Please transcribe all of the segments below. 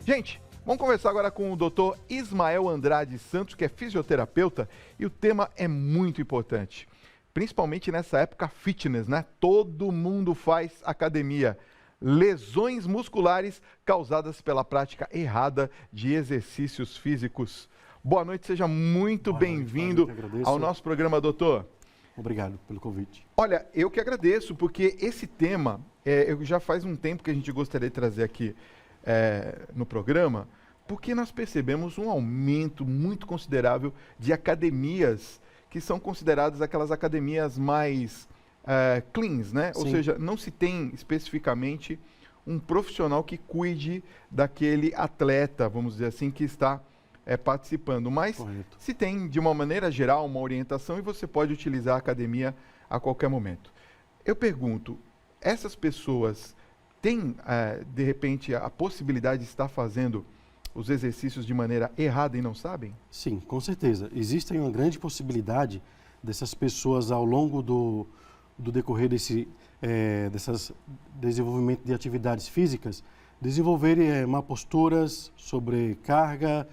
Gente, vamos conversar agora com o Dr. Ismael Andrade Santos, que é fisioterapeuta, e o tema é muito importante, principalmente nessa época fitness, né? Todo mundo faz academia. Lesões musculares causadas pela prática errada de exercícios físicos. Boa noite, seja muito bem-vindo ao nosso programa, doutor. Obrigado pelo convite. Olha, eu que agradeço, porque esse tema, já faz um tempo que a gente gostaria de trazer aqui no programa, porque nós percebemos um aumento muito considerável de academias que são consideradas aquelas academias mais cleans, né? Sim. Ou seja, não se tem especificamente um profissional que cuide daquele atleta, vamos dizer assim, que está participando, mas correto, se tem, de uma maneira geral, uma orientação e você pode utilizar a academia a qualquer momento. Eu pergunto, essas pessoas têm, de repente, a possibilidade de estar fazendo os exercícios de maneira errada e não sabem? Sim, com certeza. Existe uma grande possibilidade dessas pessoas, ao longo do decorrer desse desenvolvimento de atividades físicas, desenvolverem má posturas, sobrecarga,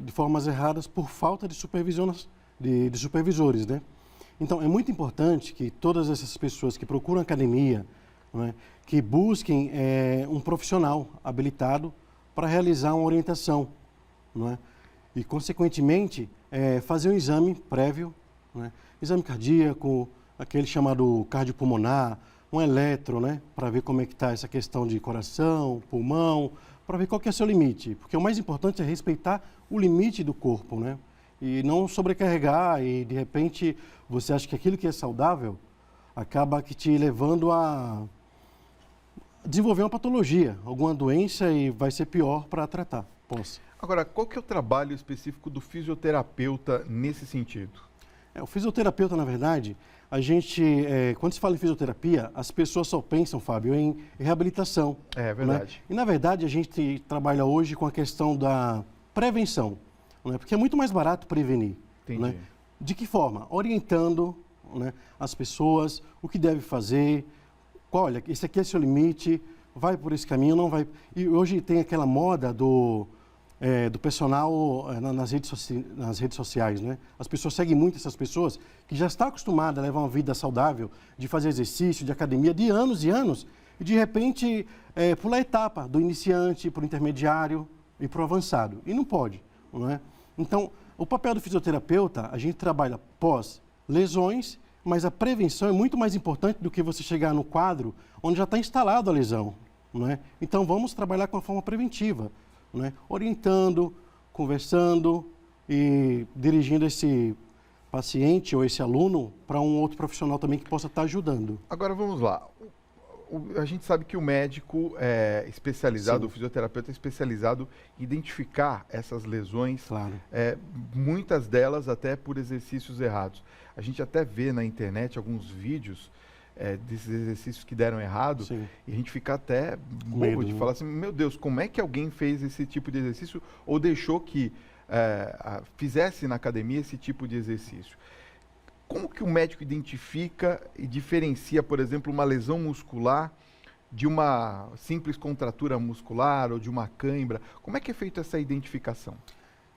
de formas erradas por falta de de supervisores, né? Então, é muito importante que todas essas pessoas que procuram academia, né, que busquem um profissional habilitado para realizar uma orientação, né? E, consequentemente, fazer um exame prévio, né? Exame cardíaco, aquele chamado cardiopulmonar, um eletro, né? Para ver como é que está essa questão de coração, pulmão, para ver qual que é o seu limite, porque o mais importante é respeitar o limite do corpo, né? E não sobrecarregar e, de repente, você acha que aquilo que é saudável acaba que te levando a desenvolver uma patologia, alguma doença, e vai ser pior para tratar. Agora, qual que é o trabalho específico do fisioterapeuta nesse sentido? O fisioterapeuta, na verdade, a gente, quando se fala em fisioterapia, as pessoas só pensam, Fábio, em reabilitação. É verdade. Né? E, na verdade, a gente trabalha hoje com a questão da prevenção, né? Porque é muito mais barato prevenir. Entendi. Né? De que forma? Orientando, né, as pessoas o que deve fazer. Olha, esse aqui é seu limite, vai por esse caminho, não vai. E hoje tem aquela moda do personal nas redes sociais, né? As pessoas seguem muito essas pessoas que já estão acostumadas a levar uma vida saudável, de fazer exercício, de academia, de anos e anos, e de repente pular a etapa do iniciante para o intermediário e para o avançado. E não pode, não é? Então, o papel do fisioterapeuta, a gente trabalha pós-lesões, mas a prevenção é muito mais importante do que você chegar no quadro onde já está instalado a lesão, não é? Então, vamos trabalhar com a forma preventiva, não é? Orientando, conversando e dirigindo esse paciente ou esse aluno para um outro profissional também que possa estar ajudando. Agora, vamos lá. A gente sabe que o médico é especializado, sim, o fisioterapeuta é especializado em identificar essas lesões, claro, muitas delas até por exercícios errados. A gente até vê na internet alguns vídeos desses exercícios que deram errado, sim, e a gente fica até bobo de falar assim, meu Deus, como é que alguém fez esse tipo de exercício ou deixou que fizesse na academia esse tipo de exercício? Como que o médico identifica e diferencia, por exemplo, uma lesão muscular de uma simples contratura muscular ou de uma cãibra? Como é que é feita essa identificação?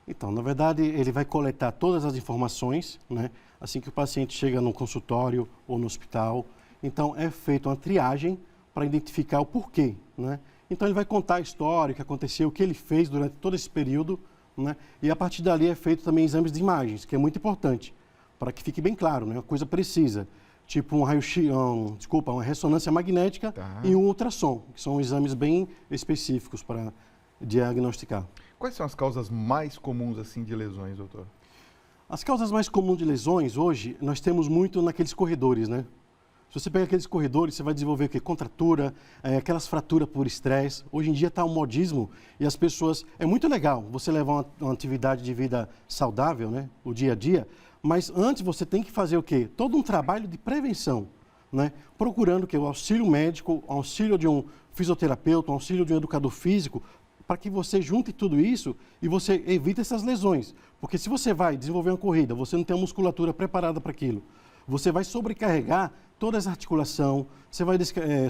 Então, na verdade, ele vai coletar todas as informações, né, assim que o paciente chega no consultório ou no hospital. Então, é feita uma triagem para identificar o porquê, né? Então, ele vai contar a história, o que aconteceu, o que ele fez durante todo esse período, né? E a partir dali é feito também exames de imagens, que é muito importante, para que fique bem claro, né? Uma coisa precisa, tipo um raio-x, uma ressonância magnética, tá, e um ultrassom, que são exames bem específicos para diagnosticar. Quais são as causas mais comuns assim de lesões, doutor? As causas mais comuns de lesões hoje, nós temos muito naqueles corredores, né? Se você pega aqueles corredores, você vai desenvolver o quê? Contratura, aquelas fraturas por estresse. Hoje em dia está um modismo e as pessoas... É muito legal você levar uma atividade de vida saudável, né? O dia a dia, mas antes você tem que fazer o quê? Todo um trabalho de prevenção, né? Procurando o quê? O auxílio médico, o auxílio de um fisioterapeuta, o auxílio de um educador físico, para que você junte tudo isso e você evite essas lesões. Porque se você vai desenvolver uma corrida, você não tem a musculatura preparada para aquilo, você vai sobrecarregar toda essa articulação, você vai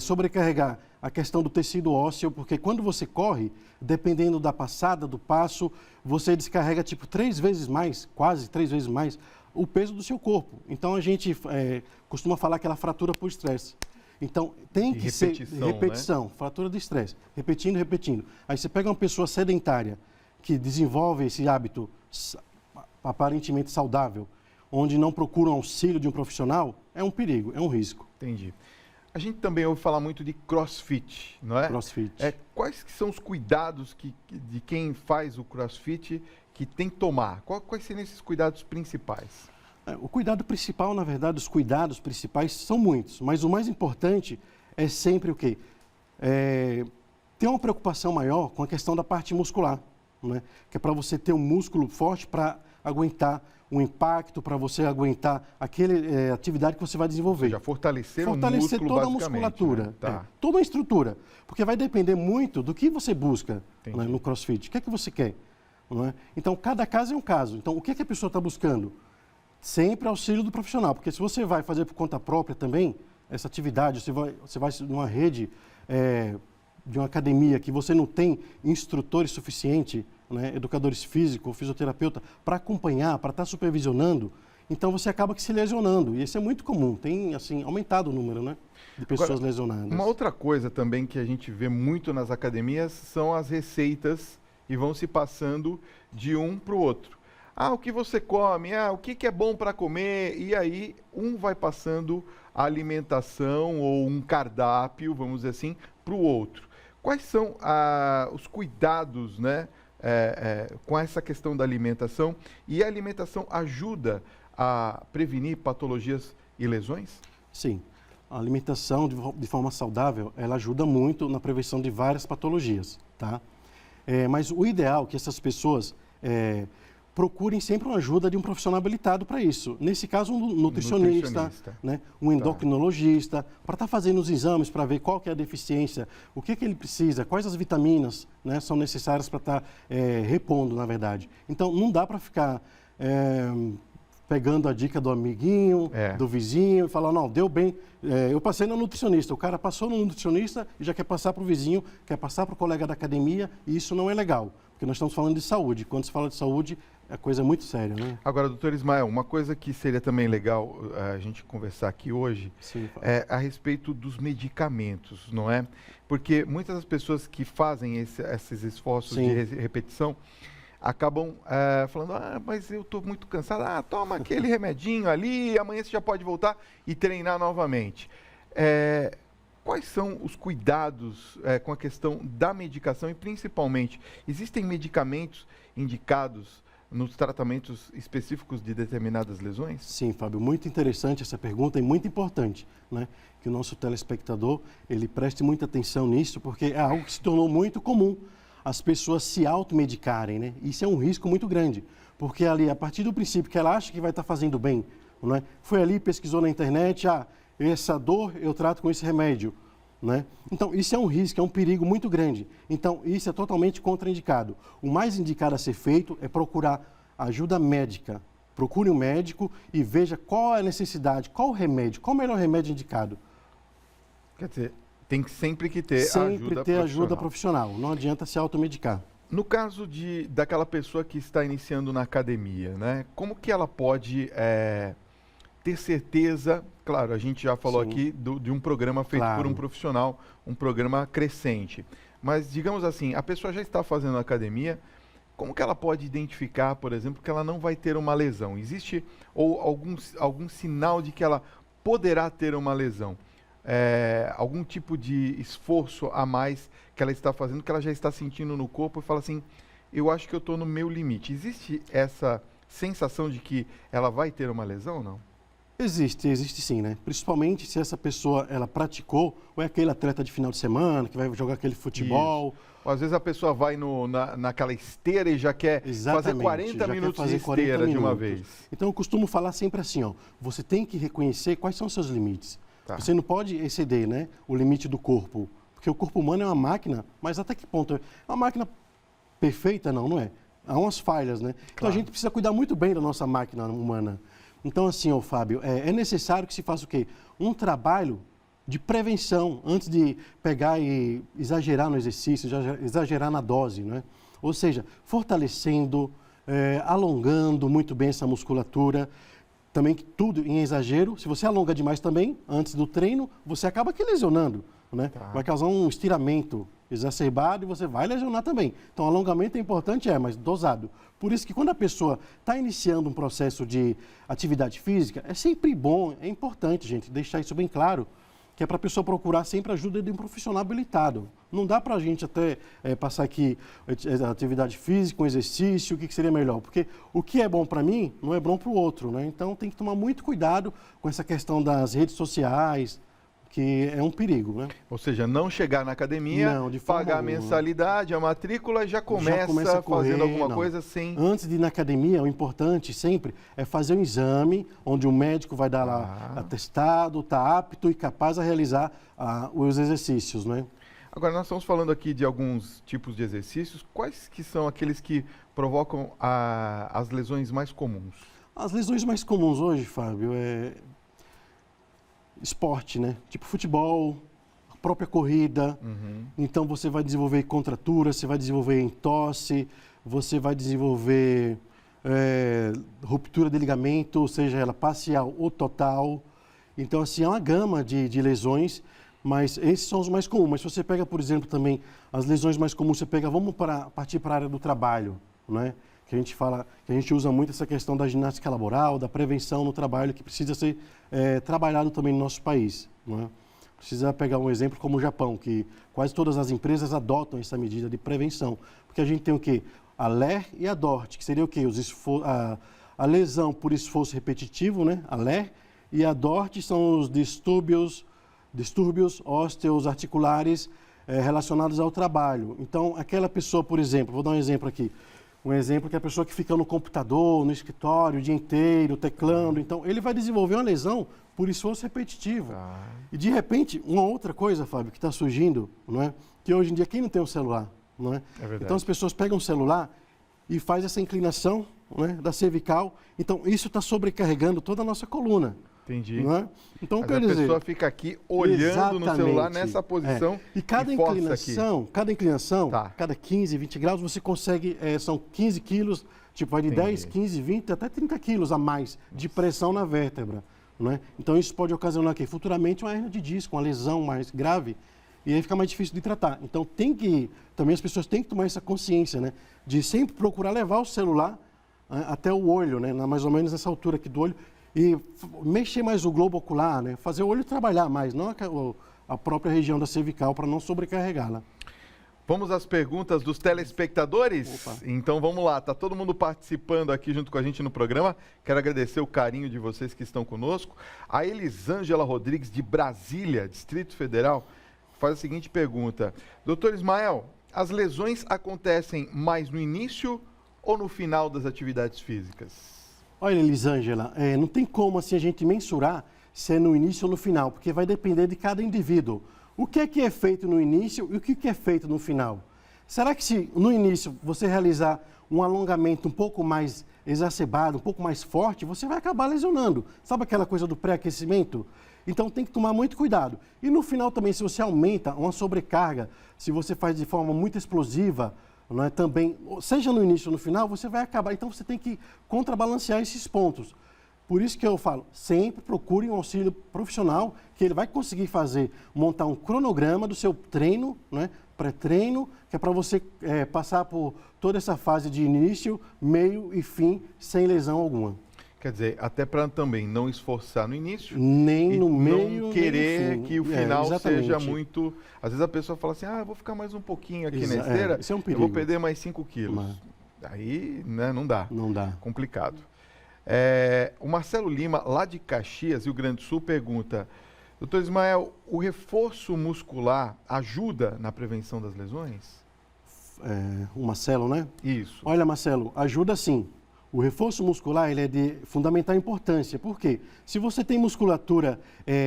sobrecarregar a questão do tecido ósseo, porque quando você corre, dependendo da passada, do passo, você descarrega tipo 3 vezes mais, quase 3 vezes mais, o peso do seu corpo. Então a gente costuma falar que ela fratura por estresse. Então tem que ser repetição, né? Fratura de estresse, repetindo, repetindo. Aí você pega uma pessoa sedentária que desenvolve esse hábito aparentemente saudável, onde não procura um auxílio de um profissional, é um perigo, é um risco. Entendi. A gente também ouve falar muito de CrossFit, não é? CrossFit. Quais que são os cuidados de quem faz o CrossFit que tem que tomar? Quais seriam esses cuidados principais? O cuidado principal, na verdade, os cuidados principais são muitos, mas o mais importante é sempre o quê? Ter uma preocupação maior com a questão da parte muscular, né? Que é para você ter um músculo forte para aguentar o impacto, para você aguentar aquela atividade que você vai desenvolver. Já fortalecer o músculo, toda a musculatura, né? Tá. Toda a estrutura, porque vai depender muito do que você busca, né, no CrossFit. O que é que você quer? Não é? Então, cada caso é um caso. Então, o que é que a pessoa está buscando? Sempre auxílio do profissional, porque se você vai fazer por conta própria também, essa atividade, você vai numa rede de uma academia que você não tem instrutores suficientes, né, educadores físicos, fisioterapeuta, para acompanhar, para estar supervisionando, então você acaba que se lesionando. E isso é muito comum, tem assim, aumentado o número, né, de pessoas lesionadas. Uma outra coisa também que a gente vê muito nas academias são as receitas e vão se passando de um para o outro. O que você come? O que é bom para comer? E aí um vai passando a alimentação ou um cardápio, vamos dizer assim, para o outro. Quais são os cuidados, né, com essa questão da alimentação? E a alimentação ajuda a prevenir patologias e lesões? Sim. A alimentação de forma saudável, ela ajuda muito na prevenção de várias patologias, tá? Mas o ideal é que essas pessoas procurem sempre uma ajuda de um profissional habilitado para isso. Nesse caso, um nutricionista. Né? Um endocrinologista, para estar fazendo os exames para ver qual que é a deficiência, o que ele precisa, quais as vitaminas, né, são necessárias para estar repondo, na verdade. Então, não dá para ficar pegando a dica do amiguinho, do vizinho, e falar, não, deu bem, eu passei no nutricionista, o cara passou no nutricionista e já quer passar para o vizinho, quer passar para o colega da academia, e isso não é legal, porque nós estamos falando de saúde. Quando se fala de saúde, é coisa muito séria, né? Agora, doutor Ismael, uma coisa que seria também legal a gente conversar aqui hoje é a respeito dos medicamentos, não é? Porque muitas das pessoas que fazem esses esforços de repetição acabam falando, mas eu estou muito cansado, toma aquele remedinho ali, amanhã você já pode voltar e treinar novamente. Quais são os cuidados com a questão da medicação e, principalmente, existem medicamentos indicados nos tratamentos específicos de determinadas lesões? Sim, Fábio, muito interessante essa pergunta e muito importante, né, que o nosso telespectador ele preste muita atenção nisso, porque é algo que se tornou muito comum, as pessoas se automedicarem, né? Isso é um risco muito grande, porque ali, a partir do princípio que ela acha que vai estar fazendo bem, né, foi ali, pesquisou na internet, essa dor eu trato com esse remédio, né? Então, isso é um risco, é um perigo muito grande. Então, isso é totalmente contraindicado. O mais indicado a ser feito é procurar ajuda médica. Procure um médico e veja qual é a necessidade, qual o remédio, qual o melhor remédio indicado. Quer dizer, tem que sempre ter ajuda profissional. Não adianta se automedicar. No caso daquela pessoa que está iniciando na academia, né? Como que ela pode ter certeza? Claro, a gente já falou aqui de um programa feito por um profissional, um programa crescente. Mas, digamos assim, a pessoa já está fazendo academia, como que ela pode identificar, por exemplo, que ela não vai ter uma lesão? Existe algum sinal de que ela poderá ter uma lesão? Algum tipo de esforço a mais que ela está fazendo, que ela já está sentindo no corpo e fala assim, eu acho que eu estou no meu limite. Existe essa sensação de que ela vai ter uma lesão ou não? Existe sim, né? Principalmente se essa pessoa, ela praticou, ou é aquele atleta de final de semana, que vai jogar aquele futebol. Ou às vezes a pessoa vai naquela esteira e já quer fazer 40 minutos de esteira de uma vez. Então eu costumo falar sempre assim, você tem que reconhecer quais são os seus limites. Você não pode exceder, né, o limite do corpo, porque o corpo humano é uma máquina, mas até que ponto? É uma máquina perfeita? Não é? Há umas falhas, né? Então a gente precisa cuidar muito bem da nossa máquina humana. Então, assim, Fábio, é necessário que se faça o quê? Um trabalho de prevenção, antes de pegar e exagerar no exercício, exagerar na dose, né? Ou seja, fortalecendo, alongando muito bem essa musculatura. Também tudo em exagero, se você alonga demais também, antes do treino, você acaba aqui lesionando, né? Tá. Vai causar um estiramento exacerbado e você vai lesionar também. Então, alongamento é importante, mas dosado. Por isso que quando a pessoa está iniciando um processo de atividade física, é sempre bom, é importante, gente, deixar isso bem claro, que é para a pessoa procurar sempre a ajuda de um profissional habilitado. Não dá para a gente até passar aqui atividade física, um exercício, o que seria melhor. Porque o que é bom para mim não é bom para o outro, né? Então tem que tomar muito cuidado com essa questão das redes sociais, que é um perigo, né? Ou seja, não chegar na academia, Não, de forma pagar a alguma. mensalidade, a matrícula e já começa a correr, fazendo alguma não. coisa sem... Antes de ir na academia, o importante sempre é fazer um exame, onde o médico vai dar lá atestado, está apto e capaz a realizar os exercícios, né? Agora, nós estamos falando aqui de alguns tipos de exercícios. Quais que são aqueles que provocam as lesões mais comuns? As lesões mais comuns hoje, Fábio, esporte, né? Tipo futebol, a própria corrida. Então você vai desenvolver contratura, você vai desenvolver entorse, você vai desenvolver ruptura de ligamento, seja ela parcial ou total. Então, assim, é uma gama de lesões, mas esses são os mais comuns. Mas se você pega, por exemplo, também as lesões mais comuns, você pega, vamos partir para a área do trabalho, né? Que a gente fala, que a gente usa muito essa questão da ginástica laboral, da prevenção no trabalho, que precisa ser trabalhado também no nosso país, não é? Precisa pegar um exemplo como o Japão, que quase todas as empresas adotam essa medida de prevenção, porque a gente tem o quê? A LER e a DORT, que seria o quê? A lesão por esforço repetitivo, né? A LER, e a DORT são os distúrbios ósseos articulares relacionados ao trabalho. Então, aquela pessoa, por exemplo, vou dar um exemplo aqui. Um exemplo que é a pessoa que fica no computador, no escritório, o dia inteiro, teclando. Então, ele vai desenvolver uma lesão por esforço repetitivo. E, de repente, uma outra coisa, Fábio, que está surgindo, não é? Que hoje em dia, quem não tem um celular? Não é? É verdade. Então, as pessoas pegam o celular e faz essa inclinação, né, da cervical. Então, isso está sobrecarregando toda a nossa coluna. Entendi. Não é? Então, Mas quer a dizer, pessoa fica aqui olhando no celular nessa posição E cada e força inclinação, Tá. cada 15, 20 graus, você consegue, são 15 quilos, tipo, vai de Entendi. 10, 15, 20, até 30 quilos a mais de pressão na vértebra. Não é? Então, isso pode ocasionar aqui, futuramente, uma hérnia de disco, uma lesão mais grave, e aí fica mais difícil de tratar. Então, também as pessoas têm que tomar essa consciência, né? De sempre procurar levar o celular até o olho, né? Mais ou menos nessa altura aqui do olho, e mexer mais o globo ocular, né? Fazer o olho trabalhar mais, não a própria região da cervical, para não sobrecarregá-la. Vamos às perguntas dos telespectadores? Opa. Então vamos lá, tá todo mundo participando aqui junto com a gente no programa. Quero agradecer o carinho de vocês que estão conosco. A Elisângela Rodrigues, de Brasília, Distrito Federal, faz a seguinte pergunta. Doutor Ismael, as lesões acontecem mais no início ou no final das atividades físicas? Olha, Elisângela, não tem como assim a gente mensurar se é no início ou no final, porque vai depender de cada indivíduo. O que é feito no início e o que é feito no final? Será que se no início você realizar um alongamento um pouco mais exacerbado, um pouco mais forte, você vai acabar lesionando? Sabe aquela coisa do pré-aquecimento? Então tem que tomar muito cuidado. E no final também, se você aumenta uma sobrecarga, se você faz de forma muito explosiva, não é, também, seja no início ou no final, você vai acabar. Então você tem que contrabalancear esses pontos. Por isso que eu falo, sempre procure um auxílio profissional, que ele vai conseguir montar um cronograma do seu treino, né, pré-treino, que é para você passar por toda essa fase de início, meio e fim, sem lesão alguma. Quer dizer, até para também não esforçar no início, nem no meio, não querer nem no fim. que o final Exatamente. seja muito... Às vezes a pessoa fala assim, vou ficar mais um pouquinho aqui na esteira, isso é um eu perigo. vou perder mais 5 quilos. Aí, né, não dá. Não dá. Complicado. O Marcelo Lima, lá de Caxias, Rio Grande do Sul, pergunta, doutor Ismael, o reforço muscular ajuda na prevenção das lesões? O Marcelo, né? Isso. Olha, Marcelo, ajuda sim. O reforço muscular ele é de fundamental importância. Por quê? Se você tem musculatura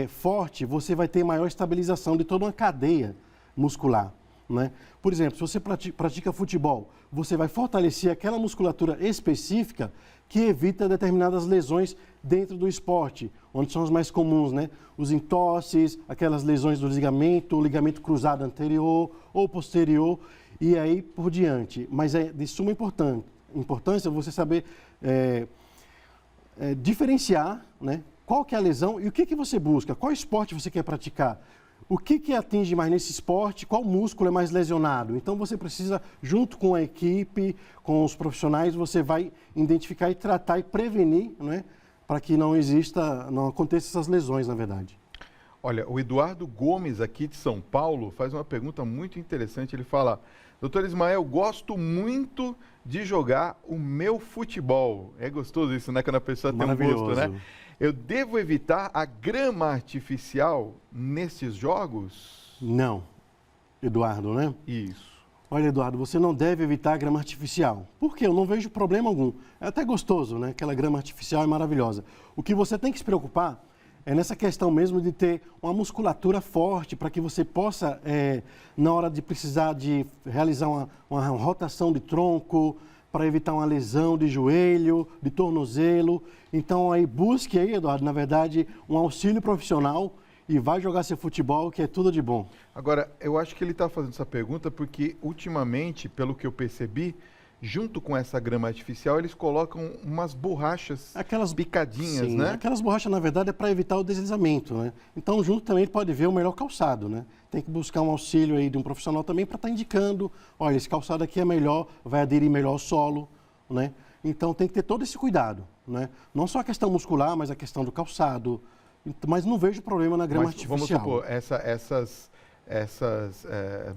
forte, você vai ter maior estabilização de toda uma cadeia muscular. né? Por exemplo, se você pratica futebol, você vai fortalecer aquela musculatura específica que evita determinadas lesões dentro do esporte, onde são as mais comuns, né? Os entosses, aquelas lesões do ligamento cruzado anterior ou posterior, e aí por diante. Mas é de suma importância você saber diferenciar, né? Qual que é a lesão e o que você busca, qual esporte você quer praticar. O que atinge mais nesse esporte, qual músculo é mais lesionado. Então, você precisa, junto com a equipe, com os profissionais, você vai identificar e tratar e prevenir, né, para que não aconteça essas lesões, na verdade. Olha, o Eduardo Gomes, aqui de São Paulo, faz uma pergunta muito interessante. Ele fala, doutor Ismael, gosto muito de jogar o meu futebol. É gostoso isso, né, quando a pessoa tem um gosto, né? Eu devo evitar a grama artificial nesses jogos? Não, Eduardo, né? Isso. Olha, Eduardo, você não deve evitar a grama artificial. Por quê? Eu não vejo problema algum. É até gostoso, né? Aquela grama artificial é maravilhosa. O que você tem que se preocupar é nessa questão mesmo de ter uma musculatura forte para que você possa, na hora de precisar de realizar uma rotação de tronco, para evitar uma lesão de joelho, de tornozelo. Então, aí busque aí, Eduardo, na verdade, um auxílio profissional e vai jogar seu futebol, que é tudo de bom. Agora, eu acho que ele está fazendo essa pergunta porque, ultimamente, pelo que eu percebi, junto com essa grama artificial, eles colocam umas borrachas, aquelas picadinhas, sim, né? Aquelas borrachas, na verdade, é para evitar o deslizamento, né? Então, junto também ele pode ver o melhor calçado, né? Tem que buscar um auxílio aí de um profissional também para estar indicando, olha, esse calçado aqui é melhor, vai aderir melhor ao solo, né? Então, tem que ter todo esse cuidado, né? Não só a questão muscular, mas a questão do calçado. Mas não vejo problema na grama artificial. Vamos supor, essas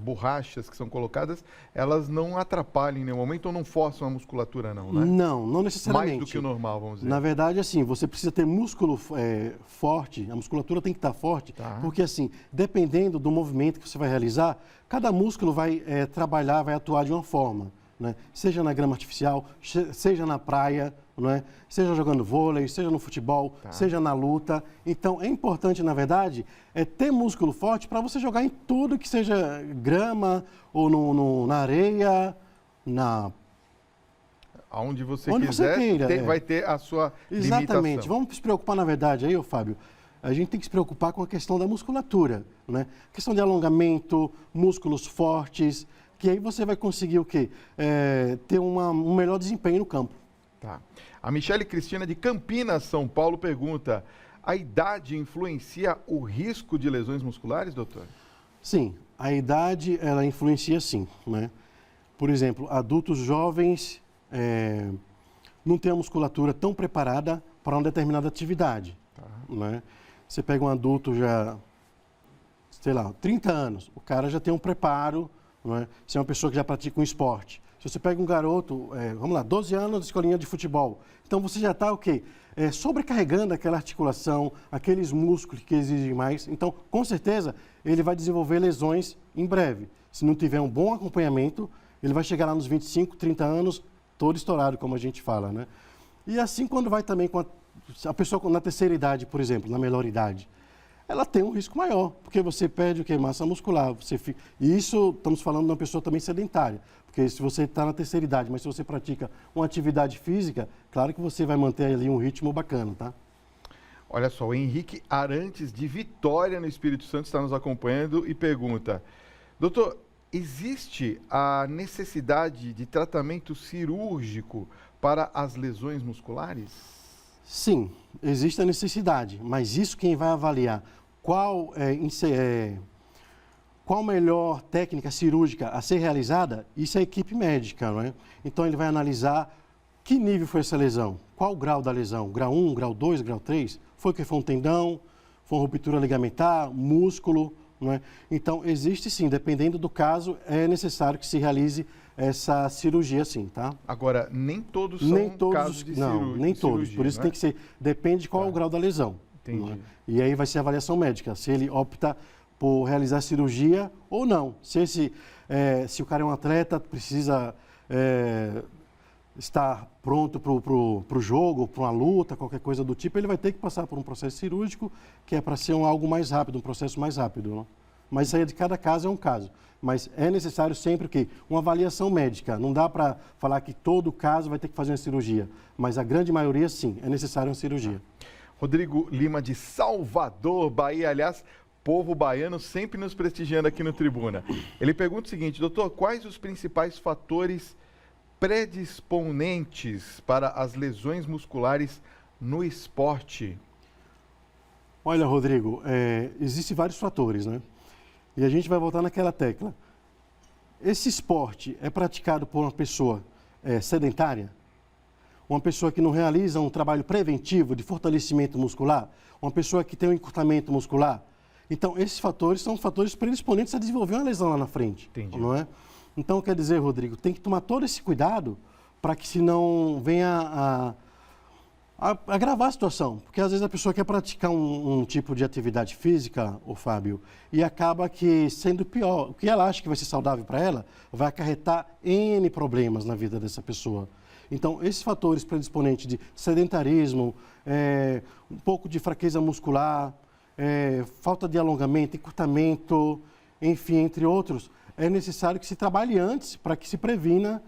borrachas que são colocadas, elas não atrapalham em nenhum momento ou não forçam a musculatura, não, né? Não necessariamente. Mais do que o normal, vamos dizer. Na verdade, assim, você precisa ter músculo forte, a musculatura tem que estar forte, porque assim, dependendo do movimento que você vai realizar, cada músculo vai trabalhar, vai atuar de uma forma, né? Seja na grama artificial, seja na praia, não é? Seja jogando vôlei, seja no futebol, seja na luta. Então, é importante, na verdade, ter músculo forte para você jogar em tudo que seja grama ou na areia, Onde você onde quiser, você queira, vai ter a sua Exatamente. limitação. Vamos se preocupar, na verdade, aí, Fábio, a gente tem que se preocupar com a questão da musculatura, né? Questão de alongamento, músculos fortes, que aí você vai conseguir o quê? Ter um melhor desempenho no campo. Tá. A Michele Cristina de Campinas, São Paulo, pergunta, a idade influencia o risco de lesões musculares, doutor? Sim, a idade, ela influencia sim, né? Por exemplo, adultos jovens não têm a musculatura tão preparada para uma determinada atividade, né? Você pega um adulto já, sei lá, 30 anos, o cara já tem um preparo, não é? Se é uma pessoa que já pratica um esporte. Se você pega um garoto, vamos lá, 12 anos de escolinha de futebol, então você já está o quê? Sobrecarregando aquela articulação, aqueles músculos que exigem mais. Então, com certeza, ele vai desenvolver lesões em breve. Se não tiver um bom acompanhamento, ele vai chegar lá nos 25, 30 anos, todo estourado, como a gente fala, né? E assim, quando vai também com a pessoa na terceira idade, por exemplo, na melhor idade, ela tem um risco maior, porque você perde o quê? Massa muscular. E isso, estamos falando de uma pessoa também sedentária, porque se você está na terceira idade, mas se você pratica uma atividade física, claro que você vai manter ali um ritmo bacana, tá? Olha só, o Henrique Arantes, de Vitória, no Espírito Santo, está nos acompanhando e pergunta, doutor, existe a necessidade de tratamento cirúrgico para as lesões musculares? Sim, existe a necessidade, mas isso quem vai avaliar qual melhor técnica cirúrgica a ser realizada, isso é a equipe médica, não é? Então ele vai analisar que nível foi essa lesão, qual o grau da lesão, grau 1, grau 2, grau 3, foi um tendão, foi uma ruptura ligamentar, músculo, não é? Então existe sim, dependendo do caso, é necessário que se realize essa cirurgia sim, tá? Agora, nem todos são casos de cirurgia. Não, nem todos, por isso tem que ser, depende de qual é o grau da lesão. Entendi. É? E aí vai ser a avaliação médica, se ele opta por realizar cirurgia ou não. Se o cara é um atleta, precisa estar pronto para o jogo, para uma luta, qualquer coisa do tipo, ele vai ter que passar por um processo cirúrgico, que é para ser algo mais rápido, um processo mais rápido, né? Mas isso aí de cada caso é um caso. Mas é necessário sempre que uma avaliação médica. Não dá para falar que todo caso vai ter que fazer uma cirurgia. Mas a grande maioria, sim, é necessário uma cirurgia. Rodrigo Lima de Salvador, Bahia. Aliás, povo baiano sempre nos prestigiando aqui no Tribuna. Ele pergunta o seguinte, doutor, quais os principais fatores predisponentes para as lesões musculares no esporte? Olha, Rodrigo, existem vários fatores, né? E a gente vai voltar naquela tecla. Esse esporte é praticado por uma pessoa sedentária? Uma pessoa que não realiza um trabalho preventivo de fortalecimento muscular? Uma pessoa que tem um encurtamento muscular? Então, esses fatores são fatores predisponentes a desenvolver uma lesão lá na frente. Entendi. Não é? Então, quer dizer, Rodrigo, tem que tomar todo esse cuidado para que se não venha a agravar a situação. Porque às vezes a pessoa quer praticar um tipo de atividade física, ô Fábio, e acaba que sendo pior. O que ela acha que vai ser saudável para ela vai acarretar N problemas na vida dessa pessoa. Então, esses fatores predisponentes de sedentarismo, um pouco de fraqueza muscular, falta de alongamento, encurtamento, enfim, entre outros, é necessário que se trabalhe antes para que se previna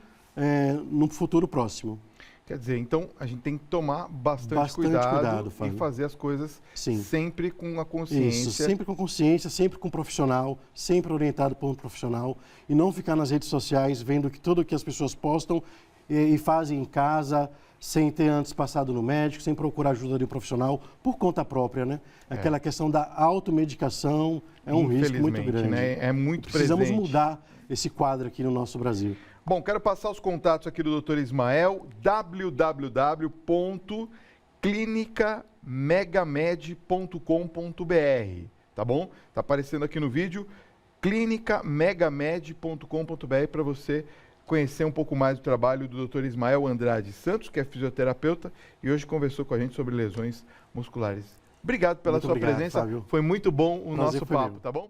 no futuro próximo. Quer dizer, então a gente tem que tomar bastante cuidado e fazer as coisas sempre com a consciência. Isso, sempre com consciência, sempre com um profissional, sempre orientado por um profissional e não ficar nas redes sociais vendo que tudo que as pessoas postam e fazem em casa sem ter antes passado no médico, sem procurar ajuda de um profissional por conta própria, né? Aquela questão da automedicação é um risco muito grande. Né? É muito Precisamos presente. Mudar esse quadro aqui no nosso Brasil. Bom, quero passar os contatos aqui do Dr. Ismael, www.clinicamegamed.com.br, tá bom? Tá aparecendo aqui no vídeo, clinicamegamed.com.br, para você conhecer um pouco mais do trabalho do Dr. Ismael Andrade Santos, que é fisioterapeuta e hoje conversou com a gente sobre lesões musculares. Obrigado pela sua presença, Fábio. Foi muito bom o nosso papo, tá bom?